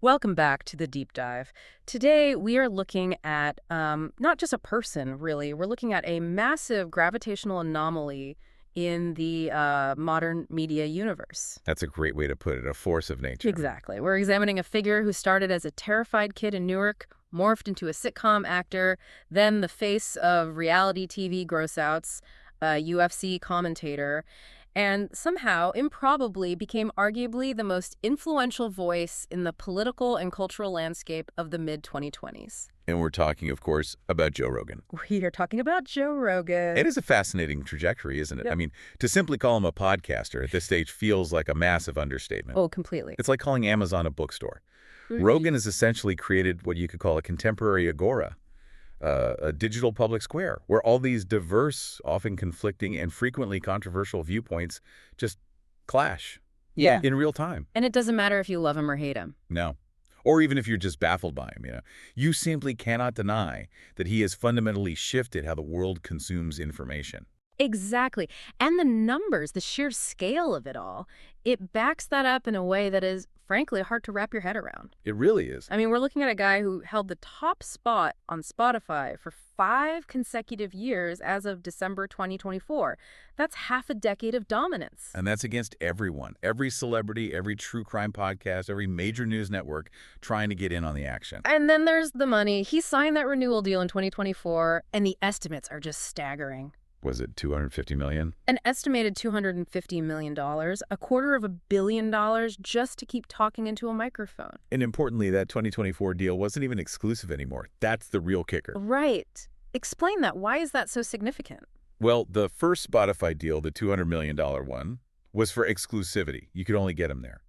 Welcome back to the deep dive. Today, we are looking at not just a person, really. We're looking at a massive gravitational anomaly in the modern media universe. That's a great way to put it, a force of nature. Exactly. We're examining a figure who started as a terrified kid in Newark, morphed into a sitcom actor, then the face of reality TV gross-outs, a UFC commentator, and somehow, improbably, became arguably the most influential voice in the political and cultural landscape of the mid-2020s. And we're talking, of course, about Joe Rogan. We are talking about Joe Rogan. It is a fascinating trajectory, isn't it? Yep. I mean, to simply call him a podcaster at this stage feels like a massive understatement. Oh, completely. It's like calling Amazon a bookstore. Rogan has essentially created what you could call a contemporary agora, a digital public square, where all these diverse, often conflicting, and frequently controversial viewpoints just clash Yeah. in real time. And it doesn't matter if you love him or hate him. No. Or even if you're just baffled by him, You simply cannot deny that he has fundamentally shifted how the world consumes information. Exactly. And the numbers, the sheer scale of it all, it backs that up in a way that is, frankly, hard to wrap your head around. It really is. I mean, we're looking at a guy who held the top spot on Spotify for 5 consecutive years as of December 2024. That's half a decade of dominance. And that's against everyone, every celebrity, every true crime podcast, every major news network trying to get in on the action. And then there's the money. He signed that renewal deal in 2024, and the estimates are just staggering. Was it $250 million? An estimated $250 million, $250 million just to keep talking into a microphone. And importantly, that 2024 deal wasn't even exclusive anymore. That's the real kicker. Right. Explain that. Why is that so significant? Well, the first Spotify deal, the $200 million one, was for exclusivity. You could only get him there.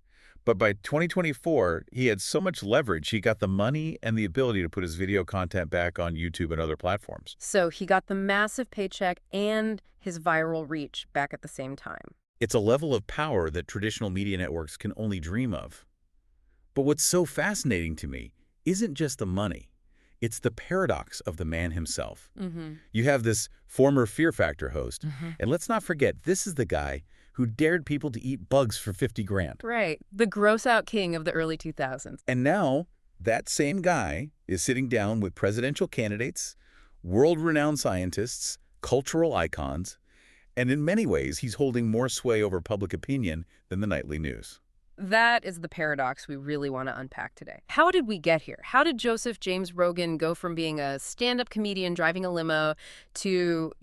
But by 2024, he had so much leverage, he got the money and the ability to put his video content back on YouTube and other platforms. So he got the massive paycheck and his viral reach back at the same time. It's a level of power that traditional media networks can only dream of. But what's so fascinating to me isn't just the money. It's the paradox of the man himself. You have this former Fear Factor host, and let's not forget, this is the guy who dared people to eat bugs for 50 grand. Right. The gross-out king of the early 2000s. And now, that same guy is sitting down with presidential candidates, world-renowned scientists, cultural icons, and in many ways, he's holding more sway over public opinion than the nightly news. That is the paradox we really want to unpack today. How did we get here? How did Joseph James Rogan go from being a stand-up comedian driving a limo to,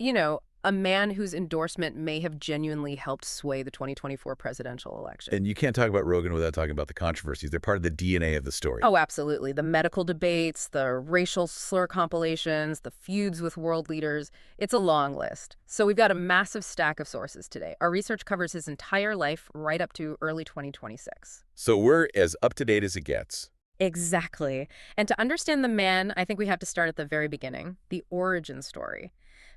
a man whose endorsement may have genuinely helped sway the 2024 presidential election? And you can't talk about Rogan without talking about the controversies. They're part of the DNA of the story. Oh, absolutely. The medical debates, the racial slur compilations, the feuds with world leaders. It's a long list. So we've got a massive stack of sources today. Our research covers his entire life right up to early 2026. So we're as up-to-date as it gets. Exactly. And to understand the man, I think we have to start at the very beginning, the origin story.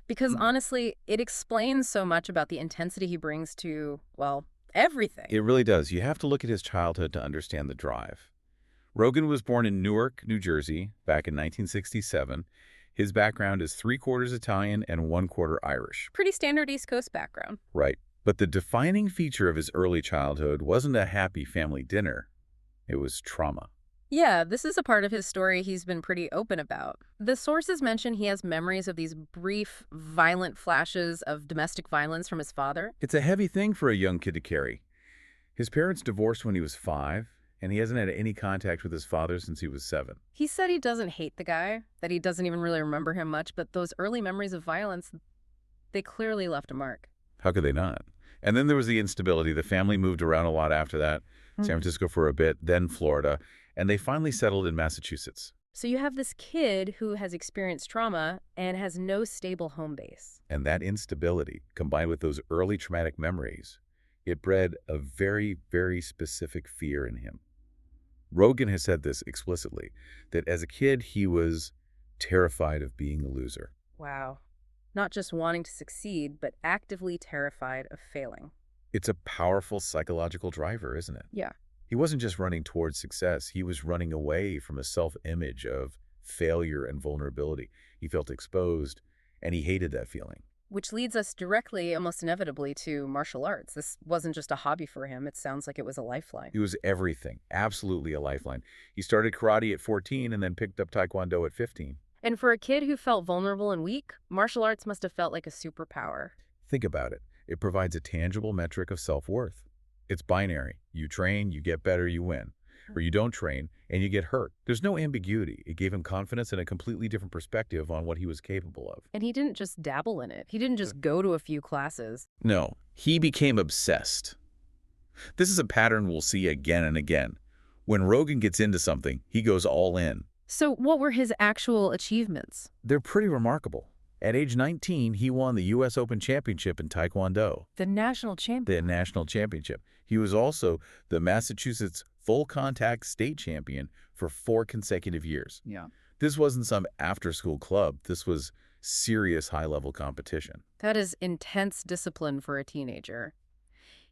Because honestly, it explains so much about the intensity he brings to, well, everything. It really does. You have to look at his childhood to understand the drive. Rogan was born in Newark, New Jersey, back in 1967. His background is 3/4 Italian and 1/4 Irish. Pretty standard East Coast background. Right. But the defining feature of his early childhood wasn't a happy family dinner. It was trauma. Yeah, this is a part of his story he's been pretty open about. The sources mention he has memories of these brief, violent flashes of domestic violence from his father. It's a heavy thing for a young kid to carry. His parents divorced when he was 5, and he hasn't had any contact with his father since he was 7. He said he doesn't hate the guy, that he doesn't even really remember him much, but those early memories of violence, they clearly left a mark. How could they not? And then there was the instability. The family moved around a lot after that. San Francisco for a bit, then Florida, and they finally settled in Massachusetts. So you have this kid who has experienced trauma and has no stable home base. And that instability, combined with those early traumatic memories, it bred a very, very specific fear in him. Rogan has said this explicitly, that as a kid, he was terrified of being a loser. Wow. Not just wanting to succeed, but actively terrified of failing. It's a powerful psychological driver, isn't it? Yeah. He wasn't just running towards success. He was running away from a self-image of failure and vulnerability. He felt exposed, and he hated that feeling. Which leads us directly, almost inevitably, to martial arts. This wasn't just a hobby for him. It sounds like it was a lifeline. It was everything, absolutely a lifeline. He started karate at 14 and then picked up taekwondo at 15. And for a kid who felt vulnerable and weak, martial arts must have felt like a superpower. Think about it. It provides a tangible metric of self-worth. It's binary. You train, you get better, you win. Or you don't train, and you get hurt. There's no ambiguity. It gave him confidence and a completely different perspective on what he was capable of. And he didn't just dabble in it. He didn't just go to a few classes. No, he became obsessed. This is a pattern we'll see again and again. When Rogan gets into something, he goes all in. So what were his actual achievements? They're pretty remarkable. At age 19, he won the U.S. Open Championship in Taekwondo. The national champion. The national championship. He was also the Massachusetts full-contact state champion for 4 consecutive years. Yeah. This wasn't some after-school club. This was serious high-level competition. That is intense discipline for a teenager.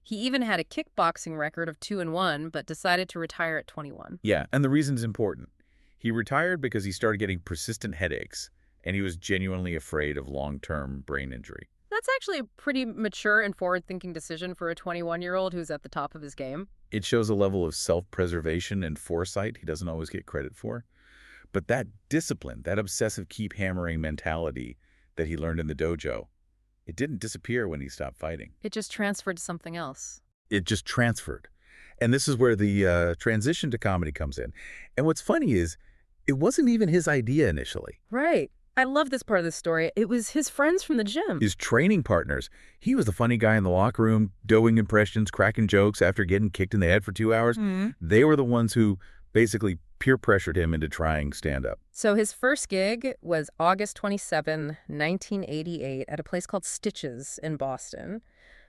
He even had a kickboxing record of 2-1, but decided to retire at 21. Yeah, and the reason's important. He retired because he started getting persistent headaches, and he was genuinely afraid of long-term brain injury. That's actually a pretty mature and forward-thinking decision for a 21-year-old who's at the top of his game. It shows a level of self-preservation and foresight he doesn't always get credit for. But that discipline, that obsessive keep-hammering mentality that he learned in the dojo, it didn't disappear when he stopped fighting. It just transferred to something else. It just transferred. And this is where the transition to comedy comes in. And what's funny is, it wasn't even his idea initially. Right. I love this part of the story. It was his friends from the gym. His training partners. He was the funny guy in the locker room, doing impressions, cracking jokes after getting kicked in the head for 2 hours. They were the ones who basically peer pressured him into trying stand-up. So his first gig was August 27, 1988, at a place called Stitches in Boston.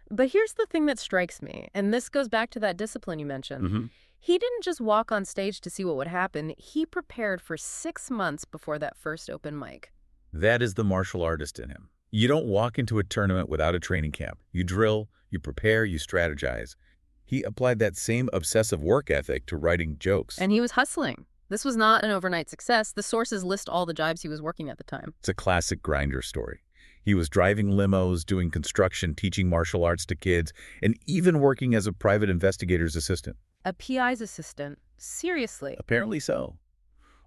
But here's the thing that strikes me, and this goes back to that discipline you mentioned. He didn't just walk on stage to see what would happen. He prepared for 6 months before that first open mic. That is the martial artist in him. You don't walk into a tournament without a training camp. You drill, you prepare, you strategize. He applied that same obsessive work ethic to writing jokes. And he was hustling. This was not an overnight success. The sources list all the jobs he was working at the time. It's a classic grinder story. He was driving limos, doing construction, teaching martial arts to kids, and even working as a private investigator's assistant. A PI's assistant. Seriously. Apparently so.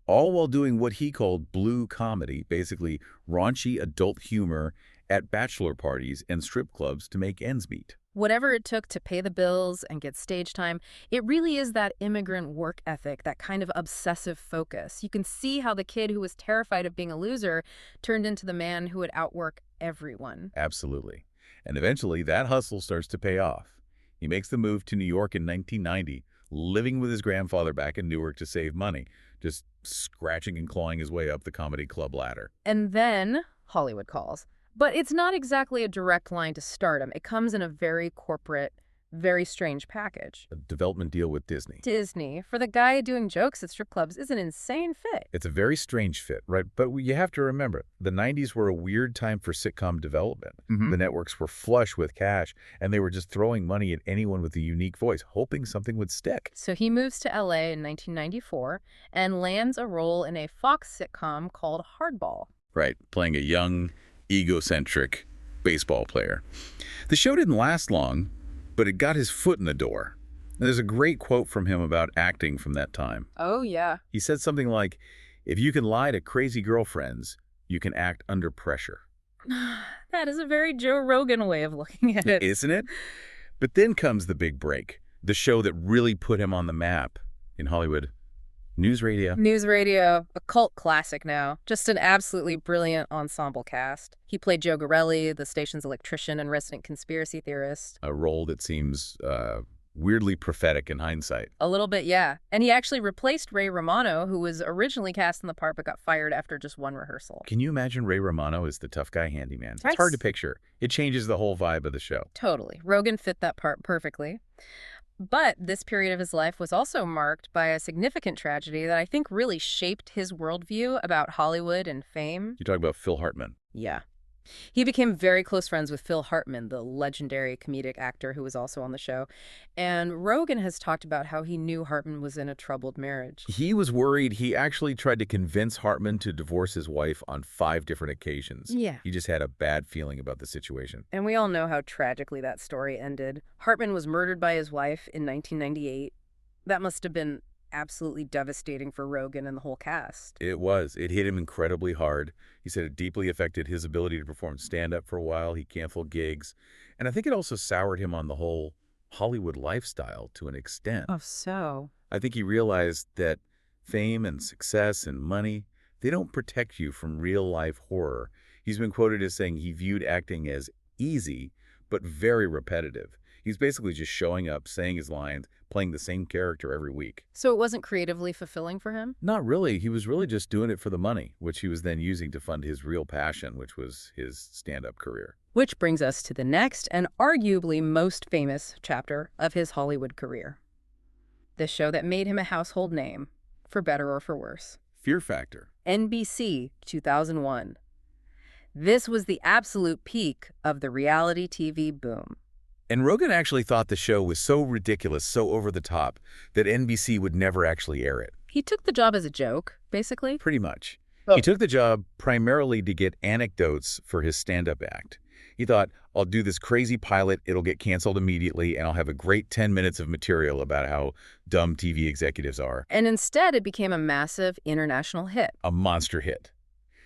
All while doing what he called blue comedy, basically raunchy adult humor at bachelor parties and strip clubs to make ends meet. Whatever it took to pay the bills and get stage time, it really is that immigrant work ethic, that kind of obsessive focus. You can see how the kid who was terrified of being a loser turned into the man who would outwork everyone. Absolutely. And eventually that hustle starts to pay off. He makes the move to New York in 1990, living with his grandfather back in Newark to save money, just scratching and clawing his way up the comedy club ladder. And then Hollywood calls. But it's not exactly a direct line to stardom. It comes in a very corporate, very strange package. A development deal with Disney. Disney, for the guy doing jokes at strip clubs, is an insane fit. It's a very strange fit, right? But you have to remember, the 90s were a weird time for sitcom development. The networks were flush with cash, and they were just throwing money at anyone with a unique voice, hoping something would stick. So he moves to LA in 1994 and lands a role in a Fox sitcom called Hardball. Right, playing a young, egocentric baseball player. The show didn't last long, but it got his foot in the door. And there's a great quote from him about acting from that time. Oh, yeah. He said something like, "If you can lie to crazy girlfriends, you can act under pressure." That is a very Joe Rogan way of looking at it. Isn't it? But then comes the big break, the show that really put him on the map in Hollywood. NewsRadio. NewsRadio, a cult classic now. Just an absolutely brilliant ensemble cast. He played Joe Gorelli, the station's electrician and resident conspiracy theorist. A role that seems weirdly prophetic in hindsight. A little bit, yeah. And he actually replaced Ray Romano, who was originally cast in the part but got fired after just one rehearsal. Can you imagine Ray Romano as the tough guy handyman? Right. It's hard to picture. It changes the whole vibe of the show. Totally. Rogan fit that part perfectly. But this period of his life was also marked by a significant tragedy that I think really shaped his worldview about Hollywood and fame. You talk about Phil Hartman. Yeah. He became very close friends with Phil Hartman, the legendary comedic actor who was also on the show. And Rogan has talked about how he knew Hartman was in a troubled marriage. He was worried. He actually tried to convince Hartman to divorce his wife on 5 different occasions. Yeah. He just had a bad feeling about the situation. And we all know how tragically that story ended. Hartman was murdered by his wife in 1998. That must have been absolutely devastating for Rogan and the whole cast. It was. It hit him incredibly hard. He said it deeply affected his ability to perform stand-up for a while. He canceled gigs. And I think it also soured him on the whole Hollywood lifestyle to an extent. Oh, so? I think he realized that fame and success and money, they don't protect you from real-life horror. He's been quoted as saying he viewed acting as easy, but very repetitive. He's basically just showing up, saying his lines, playing the same character every week. So it wasn't creatively fulfilling for him? Not really. He was really just doing it for the money, which he was then using to fund his real passion, which was his stand-up career. Which brings us to the next and arguably most famous chapter of his Hollywood career. The show that made him a household name, for better or for worse. Fear Factor. NBC, 2001. This was the absolute peak of the reality TV boom. And Rogan actually thought the show was so ridiculous, so over the top, that NBC would never actually air it. He took the job as a joke, basically. Pretty much. Oh. He took the job primarily to get anecdotes for his stand-up act. He thought, I'll do this crazy pilot, it'll get canceled immediately, and I'll have a great 10 minutes of material about how dumb TV executives are. And instead, it became a massive international hit. A monster hit.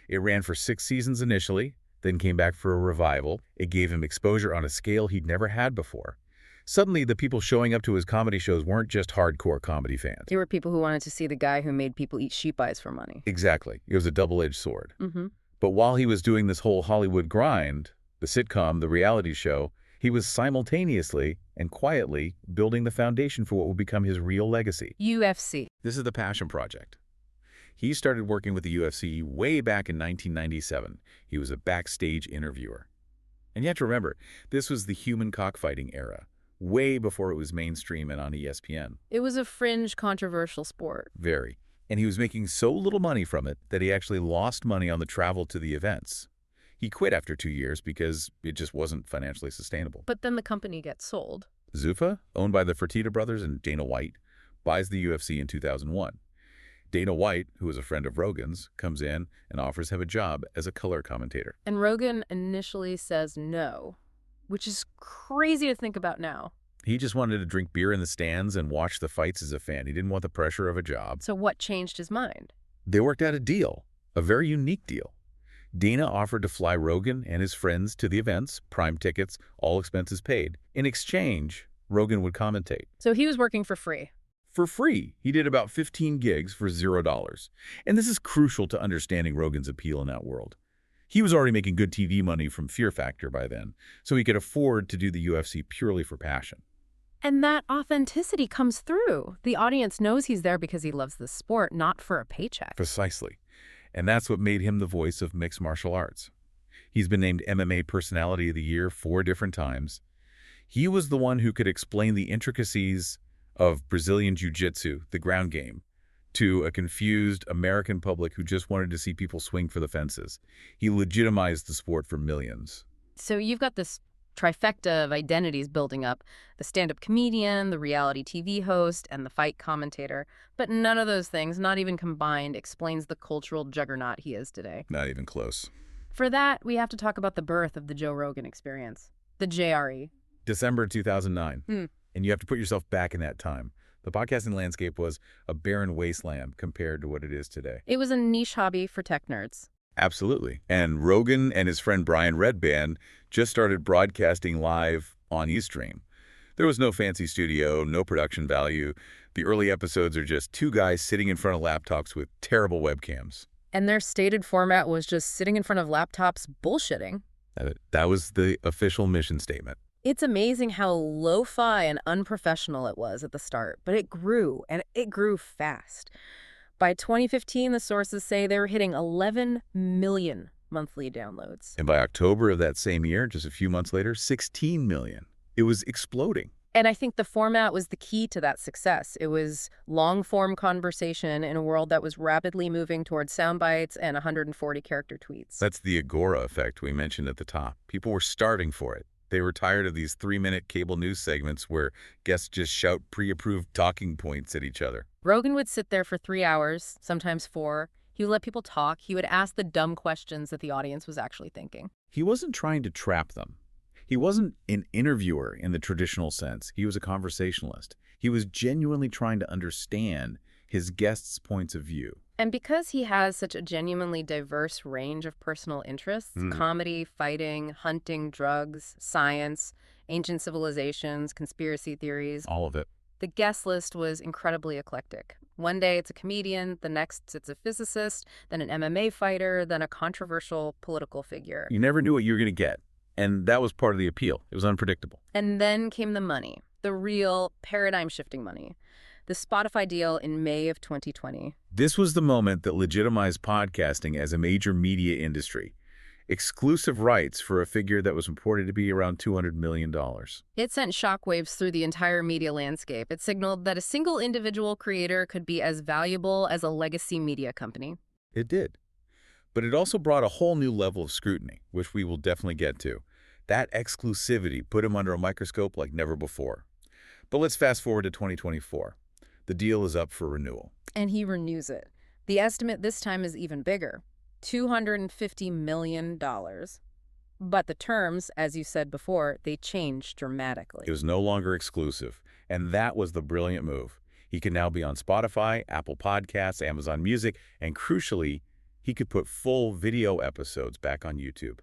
It ran for 6 seasons initially, then came back for a revival. It gave him exposure on a scale he'd never had before. Suddenly, the people showing up to his comedy shows weren't just hardcore comedy fans. They were people who wanted to see the guy who made people eat sheep eyes for money. Exactly. It was a double-edged sword. Mm-hmm. But while he was doing this whole Hollywood grind, the sitcom, the reality show, he was simultaneously and quietly building the foundation for what would become his real legacy. UFC. This is the passion project. He started working with the UFC way back in 1997. He was a backstage interviewer. And you have to remember, this was the human cockfighting era, way before it was mainstream and on ESPN. It was a fringe, controversial sport. Very. And he was making so little money from it that he actually lost money on the travel to the events. He quit after 2 years because it just wasn't financially sustainable. But then the company gets sold. Zuffa, owned by the Fertitta brothers and Dana White, buys the UFC in 2001. Dana White, who is a friend of Rogan's, comes in and offers him a job as a color commentator. And Rogan initially says no, which is crazy to think about now. He just wanted to drink beer in the stands and watch the fights as a fan. He didn't want the pressure of a job. So what changed his mind? They worked out a deal, a very unique deal. Dana offered to fly Rogan and his friends to the events, prime tickets, all expenses paid. In exchange, Rogan would commentate. So he was working for free. For free. He did about 15 gigs for $0. And this is crucial to understanding Rogan's appeal in that world. He was already making good TV money from Fear Factor by then, so he could afford to do the UFC purely for passion. And that authenticity comes through. The audience knows he's there because he loves the sport, not for a paycheck. Precisely. And that's what made him the voice of mixed martial arts. He's been named MMA Personality of the Year 4 different times. He was the one who could explain the intricacies of Brazilian Jiu-Jitsu, the ground game, to a confused American public who just wanted to see people swing for the fences. He legitimized the sport for millions. So you've got this trifecta of identities building up, the stand-up comedian, the reality TV host, and the fight commentator. But none of those things, not even combined, explains the cultural juggernaut he is today. Not even close. For that, we have to talk about the birth of the Joe Rogan Experience, the JRE. December 2009. And you have to put yourself back in that time. The podcasting landscape was a barren wasteland compared to what it is today. It was a niche hobby for tech nerds. Absolutely. And Rogan and his friend Brian Redband just started broadcasting live on Ustream. There was no fancy studio, no production value. The early episodes are just 2 guys sitting in front of laptops with terrible webcams. And their stated format was just sitting in front of laptops bullshitting. That was the official mission statement. It's amazing how lo-fi and unprofessional it was at the start, but it grew, and it grew fast. By 2015, the sources say they were hitting 11 million monthly downloads. And by October of that same year, just a few months later, 16 million. It was exploding. And I think the format was the key to that success. It was long-form conversation in a world that was rapidly moving towards sound bites and 140-character tweets. That's the agora effect we mentioned at the top. People were starving for it. They were tired of these 3-minute cable news segments where guests just shout pre-approved talking points at each other. Rogan would sit there for 3 hours, sometimes 4. He would let people talk. He would ask the dumb questions that the audience was actually thinking. He wasn't trying to trap them. He wasn't an interviewer in the traditional sense. He was a conversationalist. He was genuinely trying to understand his guests' points of view. And because he has such a genuinely diverse range of personal interests, comedy, fighting, hunting, drugs, science, ancient civilizations, conspiracy theories, All of it. the guest list was incredibly eclectic. One day it's a comedian, the next it's a physicist, then an MMA fighter, then a controversial political figure. You never knew what you were going to get. And that was part of the appeal. It was unpredictable. And then came the money, the real paradigm-shifting money. The Spotify deal in May of 2020. This was the moment that legitimized podcasting as a major media industry. Exclusive rights for a figure that was reported to be around $200 million. It sent shockwaves through the entire media landscape. It signaled that a single individual creator could be as valuable as a legacy media company. It did. But it also brought a whole new level of scrutiny, which we will definitely get to. That exclusivity put him under a microscope like never before. But let's fast forward to 2024. The deal is up for renewal. And he renews it. The estimate this time is even bigger, $250 million. But the terms, as you said before, they changed dramatically. It was no longer exclusive, and that was the brilliant move. He can now be on Spotify, Apple Podcasts, Amazon Music, and crucially, he could put full video episodes back on YouTube.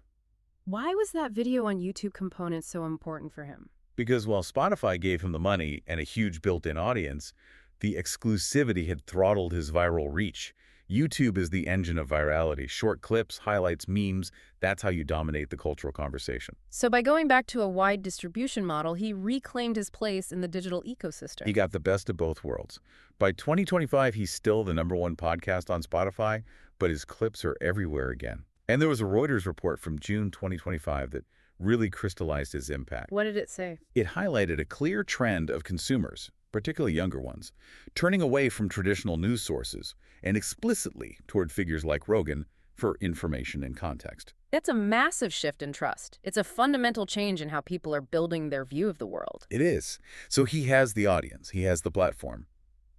Why was that video on YouTube component so important for him? Because while Spotify gave him the money and a huge built-in audience, the exclusivity had throttled his viral reach. YouTube is the engine of virality. Short clips, highlights, memes, that's how you dominate the cultural conversation. So by going back to a wide distribution model, he reclaimed his place in the digital ecosystem. He got the best of both worlds. By 2025, he's still the #1 podcast on Spotify, but his clips are everywhere again. And there was a Reuters report from June 2025 that really crystallized his impact. What did it say? It highlighted a clear trend of consumers, particularly younger ones, turning away from traditional news sources and explicitly toward figures like Rogan for information and context. That's a massive shift in trust. It's a fundamental change in how people are building their view of the world. It is. So he has the audience, he has the platform.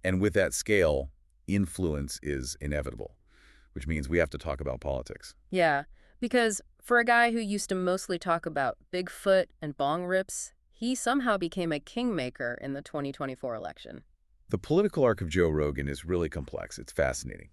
And with that scale, influence is inevitable, which means we have to talk about politics. Yeah, because for a guy who used to mostly talk about Bigfoot and bong rips, he somehow became a kingmaker in the 2024 election. The political arc of Joe Rogan is really complex. It's fascinating.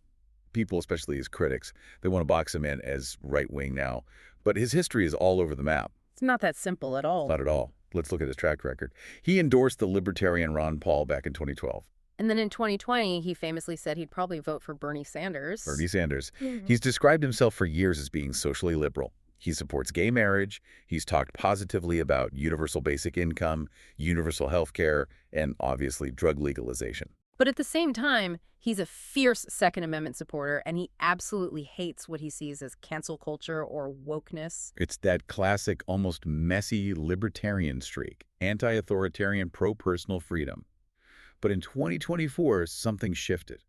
People, especially his critics, they want to box him in as right-wing now. But his history is all over the map. It's not that simple at all. Not at all. Let's look at his track record. He endorsed the libertarian Ron Paul back in 2012. And then in 2020, he famously said he'd probably vote for Bernie Sanders. Bernie Sanders. He's described himself for years as being socially liberal. He supports gay marriage. He's talked positively about universal basic income, universal health care, and obviously drug legalization. But at the same time, he's a fierce Second Amendment supporter, and he absolutely hates what he sees as cancel culture or wokeness. It's that classic, almost messy libertarian streak, anti-authoritarian, pro-personal freedom. But in 2024, something shifted.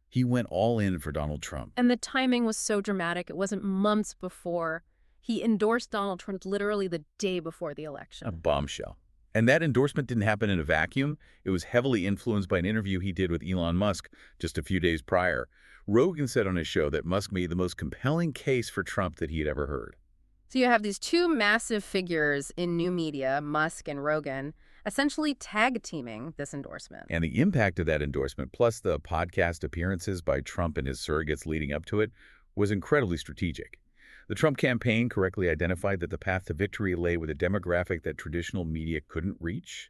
He went all in for Donald Trump. And the timing was so dramatic. It wasn't months before. He endorsed Donald Trump literally the day before the election. A bombshell. And that endorsement didn't happen in a vacuum. It was heavily influenced by an interview he did with Elon Musk just a few days prior. Rogan said on his show that Musk made the most compelling case for Trump that he had ever heard. So you have these two massive figures in new media, Musk and Rogan, essentially tag-teaming this endorsement. And the impact of that endorsement, plus the podcast appearances by Trump and his surrogates leading up to it, was incredibly strategic. The Trump campaign correctly identified that the path to victory lay with a demographic that traditional media couldn't reach: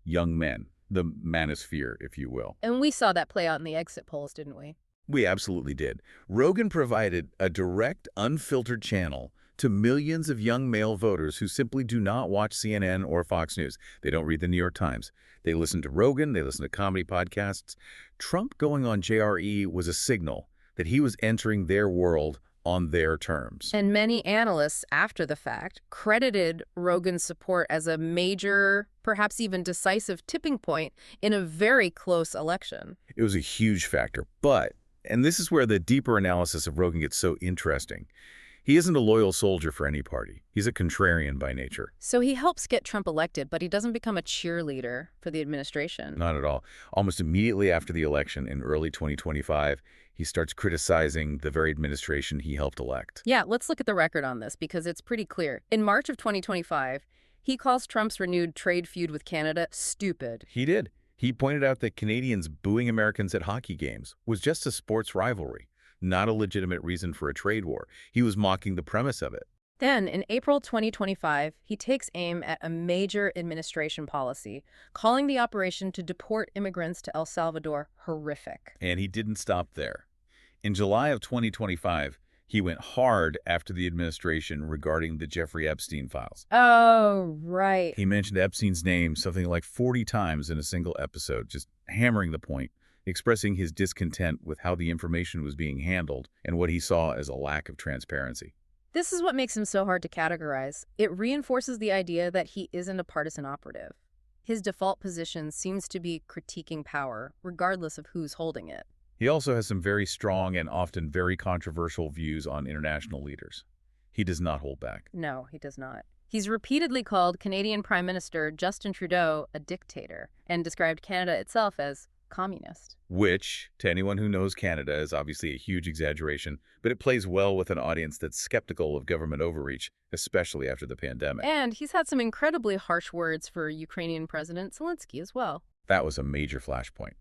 young men, the manosphere, if you will. And we saw that play out in the exit polls, didn't we? We absolutely did. Rogan provided a direct, unfiltered channel to millions of young male voters who simply do not watch CNN or Fox News. They don't read the New York Times. They listen to Rogan. They listen to comedy podcasts. Trump going on JRE was a signal that he was entering their world on their terms. And many analysts, after the fact, credited Rogan's support as a major, perhaps even decisive tipping point in a very close election. It was a huge factor, but, and this is where the deeper analysis of Rogan gets so interesting, he isn't a loyal soldier for any party. He's a contrarian by nature. So he helps get Trump elected, but he doesn't become a cheerleader for the administration. Not at all. Almost immediately after the election in early 2025, he starts criticizing the very administration he helped elect. Yeah, let's look at the record on this because it's pretty clear. In March of 2025, he calls Trump's renewed trade feud with Canada stupid. He did. He pointed out that Canadians booing Americans at hockey games was just a sports rivalry, not a legitimate reason for a trade war. He was mocking the premise of it. Then, in April 2025, he takes aim at a major administration policy, calling the operation to deport immigrants to El Salvador horrific. And he didn't stop there. In July of 2025, he went hard after the administration regarding the Jeffrey Epstein files. Oh, right. He mentioned Epstein's name something like 40 times in a single episode, just hammering the point, expressing his discontent with how the information was being handled and what he saw as a lack of transparency. This is what makes him so hard to categorize. It reinforces the idea that he isn't a partisan operative. His default position seems to be critiquing power, regardless of who's holding it. He also has some very strong and often very controversial views on international leaders. He does not hold back. No, he does not. He's repeatedly called Canadian Prime Minister Justin Trudeau a dictator and described Canada itself as communist. Which, to anyone who knows Canada, is obviously a huge exaggeration, but it plays well with an audience that's skeptical of government overreach, especially after the pandemic. And he's had some incredibly harsh words for Ukrainian President Zelensky as well. That was a major flashpoint.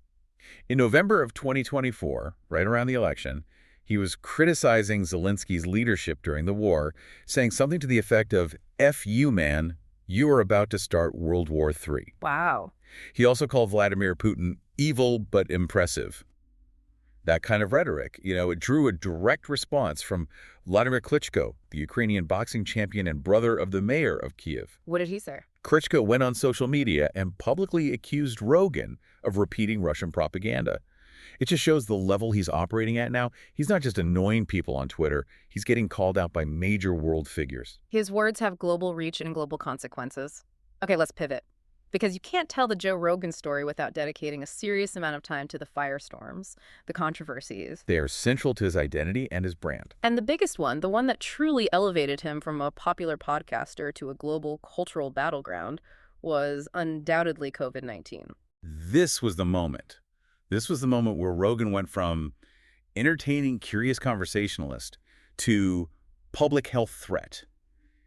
In November of 2024, right around the election, he was criticizing Zelensky's leadership during the war, saying something to the effect of, "F you, man, you are about to start World War III." Wow. He also called Vladimir Putin evil but impressive. That kind of rhetoric, it drew a direct response from Vladimir Klitschko, the Ukrainian boxing champion and brother of the mayor of Kyiv. What did he say? Klitschko went on social media and publicly accused Rogan of repeating Russian propaganda. It just shows the level he's operating at now. He's not just annoying people on Twitter. He's getting called out by major world figures. His words have global reach and global consequences. Okay, let's pivot. Because you can't tell the Joe Rogan story without dedicating a serious amount of time to the firestorms, the controversies. They are central to his identity and his brand. And the biggest one, the one that truly elevated him from a popular podcaster to a global cultural battleground, was undoubtedly COVID-19. This was the moment. This was the moment where Rogan went from entertaining, curious conversationalist to public health threat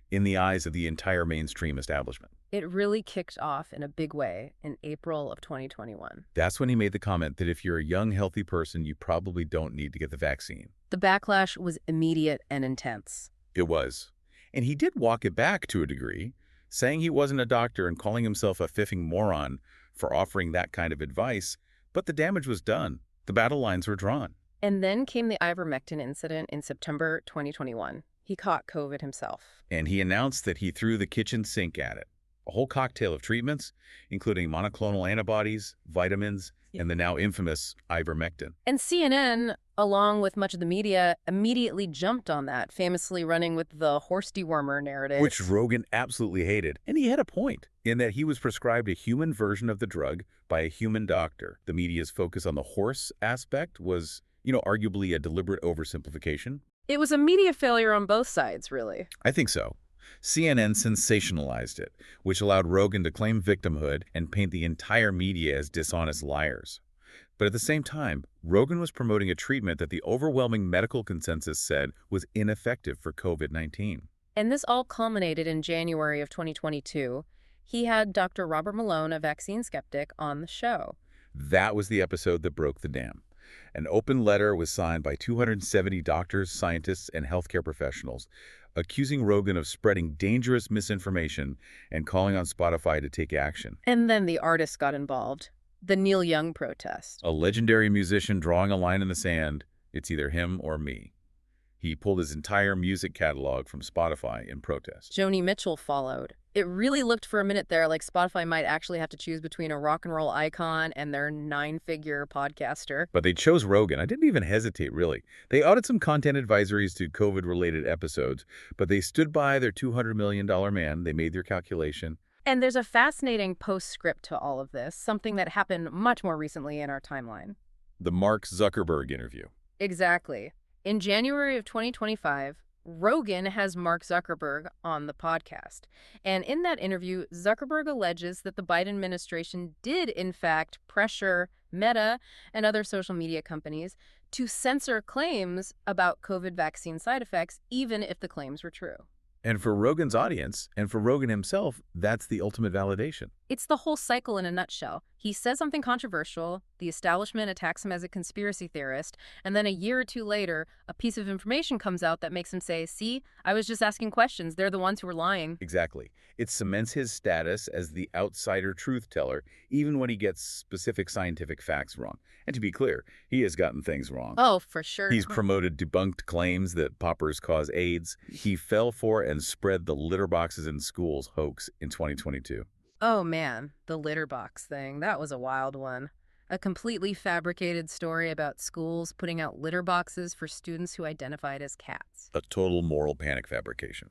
in the eyes of the entire mainstream establishment. It really kicked off in a big way in April of 2021. That's when he made the comment that if you're a young, healthy person, you probably don't need to get the vaccine. The backlash was immediate and intense. It was. And he did walk it back to a degree, saying he wasn't a doctor and calling himself a fiffing moron for offering that kind of advice, but the damage was done. The battle lines were drawn. And then came the ivermectin incident in September 2021. He caught COVID himself. And he announced that he threw the kitchen sink at it. A whole cocktail of treatments, including monoclonal antibodies, vitamins, and the now infamous ivermectin. And CNN, along with much of the media, immediately jumped on that, famously running with the horse dewormer narrative. Which Rogan absolutely hated. And he had a point in that he was prescribed a human version of the drug by a human doctor. The media's focus on the horse aspect was, arguably a deliberate oversimplification. It was a media failure on both sides, really. I think so. CNN sensationalized it, which allowed Rogan to claim victimhood and paint the entire media as dishonest liars. But at the same time, Rogan was promoting a treatment that the overwhelming medical consensus said was ineffective for COVID-19. And this all culminated in January of 2022. He had Dr. Robert Malone, a vaccine skeptic, on the show. That was the episode that broke the dam. An open letter was signed by 270 doctors, scientists, and healthcare professionals, accusing Rogan of spreading dangerous misinformation and calling on Spotify to take action. And then the artists got involved. The Neil Young protest. A legendary musician drawing a line in the sand, it's either him or me. He pulled his entire music catalog from Spotify in protest. Joni Mitchell followed. It really looked for a minute there like Spotify might actually have to choose between a rock and roll icon and their 9-figure podcaster. But they chose Rogan. I didn't even hesitate, really. They audit some content advisories to COVID-related episodes, but they stood by their $200 million man. They made their calculation. And there's a fascinating postscript to all of this, something that happened much more recently in our timeline. The Mark Zuckerberg interview. Exactly. In January of 2025, Rogan has Mark Zuckerberg on the podcast. And in that interview, Zuckerberg alleges that the Biden administration did, in fact, pressure Meta and other social media companies to censor claims about COVID vaccine side effects, even if the claims were true. And for Rogan's audience, and for Rogan himself, that's the ultimate validation. It's the whole cycle in a nutshell. He says something controversial, the establishment attacks him as a conspiracy theorist, and then a year or two later, a piece of information comes out that makes him say, see, I was just asking questions. They're the ones who were lying. Exactly. It cements his status as the outsider truth teller, even when he gets specific scientific facts wrong. And to be clear, he has gotten things wrong. Oh, for sure. He's promoted debunked claims that poppers cause AIDS. He fell for and spread the litter boxes in schools hoax in 2022. Oh man, the litter box thing. That was a wild one. A completely fabricated story about schools putting out litter boxes for students who identified as cats. A total moral panic fabrication.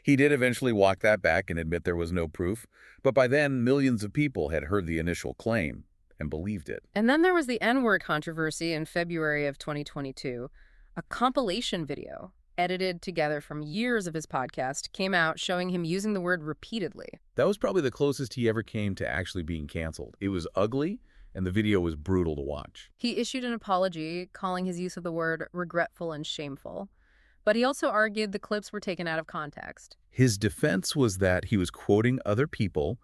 He did eventually walk that back and admit there was no proof, but by then millions of people had heard the initial claim and believed it. And then there was the N-word controversy in February of 2022. A compilation video edited together from years of his podcast came out showing him using the word repeatedly. That was probably the closest he ever came to actually being canceled. It was ugly, and the video was brutal to watch. He issued an apology, calling his use of the word regretful and shameful. But he also argued the clips were taken out of context. His defense was that he was quoting other people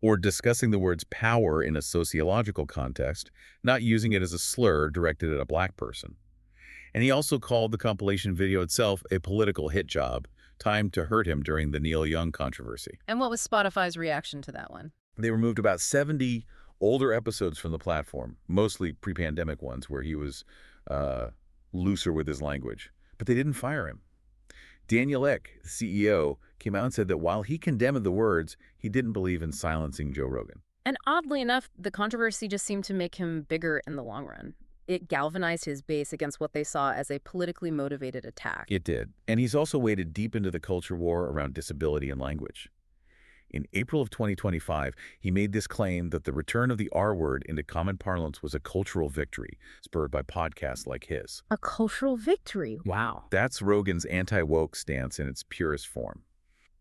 or discussing the word's power in a sociological context, not using it as a slur directed at a black person. And he also called the compilation video itself a political hit job, timed to hurt him during the Neil Young controversy. And what was Spotify's reaction to that one? They removed about 70 older episodes from the platform, mostly pre-pandemic ones where he was looser with his language. But they didn't fire him. Daniel Ek, the CEO, came out and said that while he condemned the words, he didn't believe in silencing Joe Rogan. And oddly enough, the controversy just seemed to make him bigger in the long run. It galvanized his base against what they saw as a politically motivated attack. It did. And he's also waded deep into the culture war around disability and language. In April of 2025, he made this claim that the return of the R word into common parlance was a cultural victory, spurred by podcasts like his. A cultural victory? Wow. That's Rogan's anti-woke stance in its purest form.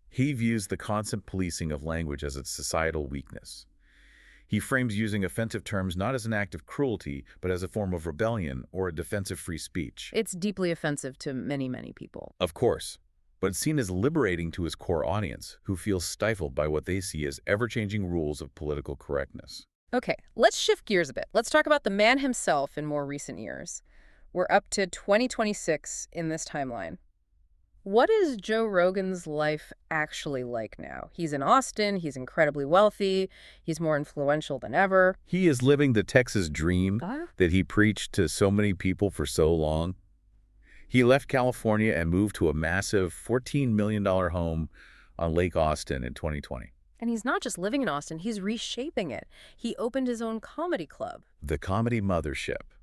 He views the constant policing of language as a societal weakness. He frames using offensive terms not as an act of cruelty, but as a form of rebellion or a defense of free speech. It's deeply offensive to many, many people. Of course, but it's seen as liberating to his core audience, who feels stifled by what they see as ever-changing rules of political correctness. Okay, let's shift gears a bit. Let's talk about the man himself in more recent years. We're up to 2026 in this timeline. What is Joe Rogan's life actually like now? He's in Austin, he's incredibly wealthy, he's more influential than ever. He is living the Texas dream that he preached to so many people for so long. He left California and moved to a massive $14 million home on Lake Austin in 2020. And he's not just living in Austin, he's reshaping it. He opened his own comedy club. The Comedy Mothership.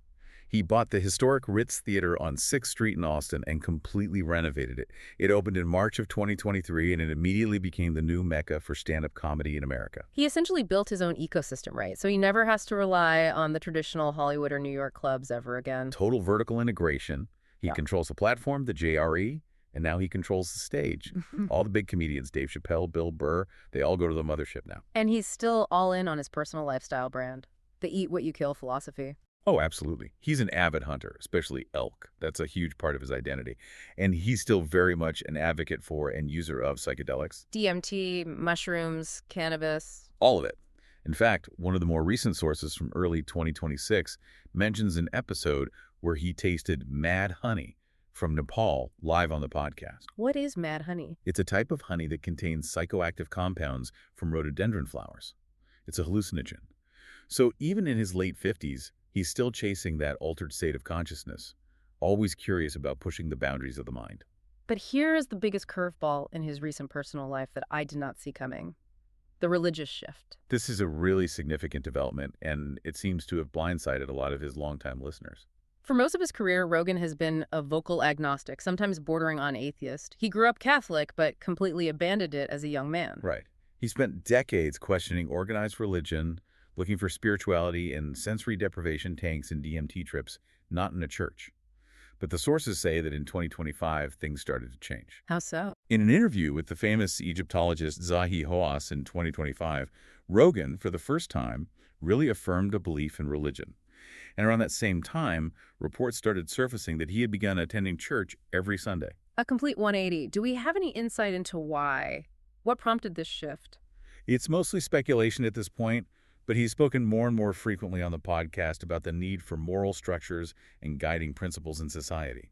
He bought the historic Ritz Theater on 6th Street in Austin and completely renovated it. It opened in March of 2023, and it immediately became the new mecca for stand-up comedy in America. He essentially built his own ecosystem, right? So he never has to rely on the traditional Hollywood or New York clubs ever again. Total vertical integration. He controls the platform, the JRE, and now he controls the stage. All the big comedians, Dave Chappelle, Bill Burr, they all go to the mothership now. And he's still all in on his personal lifestyle brand, the eat what you kill philosophy. Oh, absolutely. He's an avid hunter, especially elk. That's a huge part of his identity. And he's still very much an advocate for and user of psychedelics. DMT, mushrooms, cannabis. All of it. In fact, one of the more recent sources from early 2026 mentions an episode where he tasted mad honey from Nepal live on the podcast. What is mad honey? It's a type of honey that contains psychoactive compounds from rhododendron flowers. It's a hallucinogen. So even in his late 50s, he's still chasing that altered state of consciousness, always curious about pushing the boundaries of the mind. But here is the biggest curveball in his recent personal life that I did not see coming: the religious shift. This is a really significant development, and it seems to have blindsided a lot of his longtime listeners. For most of his career, Rogan has been a vocal agnostic, sometimes bordering on atheist. He grew up Catholic, but completely abandoned it as a young man. Right. He spent decades questioning organized religion, looking for spirituality in sensory deprivation tanks and DMT trips, not in a church. But the sources say that in 2025, things started to change. How so? In an interview with the famous Egyptologist Zahi Hawass in 2025, Rogan, for the first time, really affirmed a belief in religion. And around that same time, reports started surfacing that he had begun attending church every Sunday. A complete 180. Do we have any insight into why? What prompted this shift? It's mostly speculation at this point, but he's spoken more and more frequently on the podcast about the need for moral structures and guiding principles in society.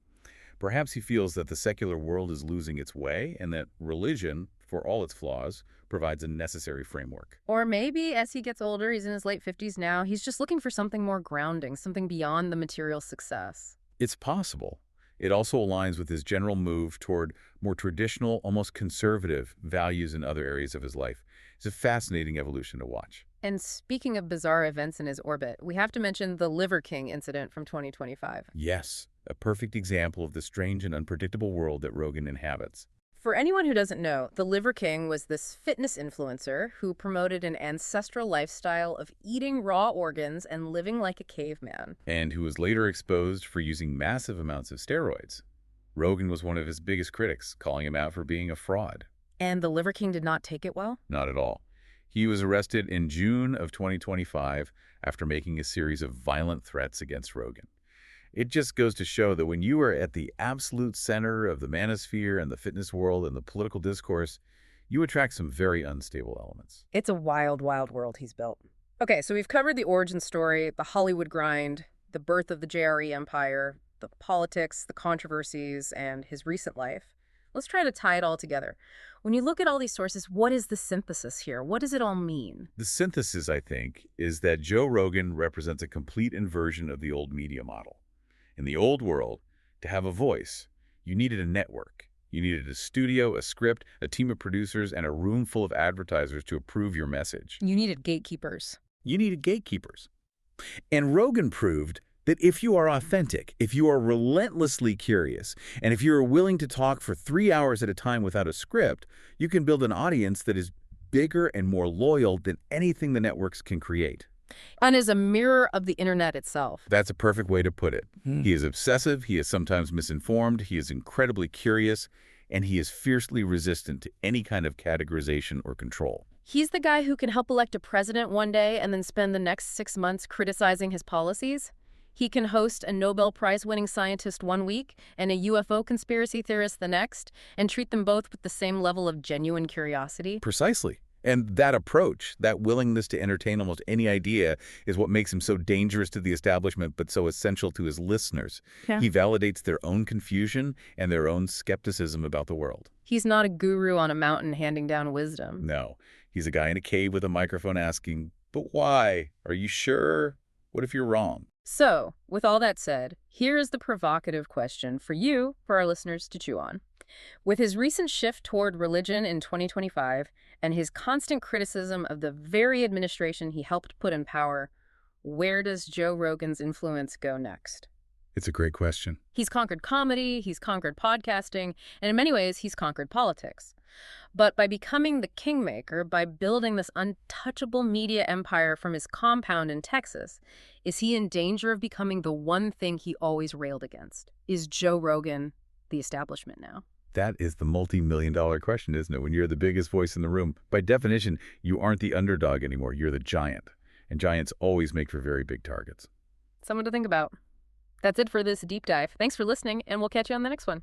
Perhaps he feels that the secular world is losing its way and that religion, for all its flaws, provides a necessary framework. Or maybe as he gets older, he's in his late 50s now, he's just looking for something more grounding, something beyond the material success. It's possible. It also aligns with his general move toward more traditional, almost conservative values in other areas of his life. It's a fascinating evolution to watch. And speaking of bizarre events in his orbit, we have to mention the Liver King incident from 2025. Yes, a perfect example of the strange and unpredictable world that Rogan inhabits. For anyone who doesn't know, the Liver King was this fitness influencer who promoted an ancestral lifestyle of eating raw organs and living like a caveman. And who was later exposed for using massive amounts of steroids. Rogan was one of his biggest critics, calling him out for being a fraud. And the Liver King did not take it well? Not at all. He was arrested in June of 2025 after making a series of violent threats against Rogan. It just goes to show that when you are at the absolute center of the manosphere and the fitness world and the political discourse, you attract some very unstable elements. It's a wild, wild world he's built. Okay, so we've covered the origin story, the Hollywood grind, the birth of the JRE empire, the politics, the controversies, and his recent life. Let's try to tie it all together. When you look at all these sources, what is the synthesis here? What does it all mean? The synthesis, I think, is that Joe Rogan represents a complete inversion of the old media model. In the old world, to have a voice, you needed a network. You needed a studio, a script, a team of producers, and a room full of advertisers to approve your message. You needed gatekeepers. You needed gatekeepers. And Rogan proved that if you are authentic, if you are relentlessly curious, and if you are willing to talk for 3 hours at a time without a script, you can build an audience that is bigger and more loyal than anything the networks can create. And is a mirror of the internet itself. That's a perfect way to put it. He is obsessive, he is sometimes misinformed, he is incredibly curious, and he is fiercely resistant to any kind of categorization or control. He's the guy who can help elect a president one day and then spend the next 6 months criticizing his policies. He can host a Nobel Prize-winning scientist one week and a UFO conspiracy theorist the next, and treat them both with the same level of genuine curiosity. Precisely. And that approach, that willingness to entertain almost any idea, is what makes him so dangerous to the establishment but so essential to his listeners. Yeah. He validates their own confusion and their own skepticism about the world. He's not a guru on a mountain handing down wisdom. No. He's a guy in a cave with a microphone asking, "But why? Are you sure? What if you're wrong?" So, with all that said, here is the provocative question for you, for our listeners to chew on. With his recent shift toward religion in 2025 and his constant criticism of the very administration he helped put in power, where does Joe Rogan's influence go next? It's a great question. He's conquered comedy, he's conquered podcasting, and in many ways, he's conquered politics. But by becoming the Kingmaker, by building this untouchable media empire from his compound in Texas, is he in danger of becoming the one thing he always railed against? Is Joe Rogan the establishment now? That is the multi-million-dollar question, isn't it? When you're the biggest voice in the room, by definition, you aren't the underdog anymore. You're the giant. And giants always make for very big targets. Someone to think about. That's it for this deep dive. Thanks for listening, and we'll catch you on the next one.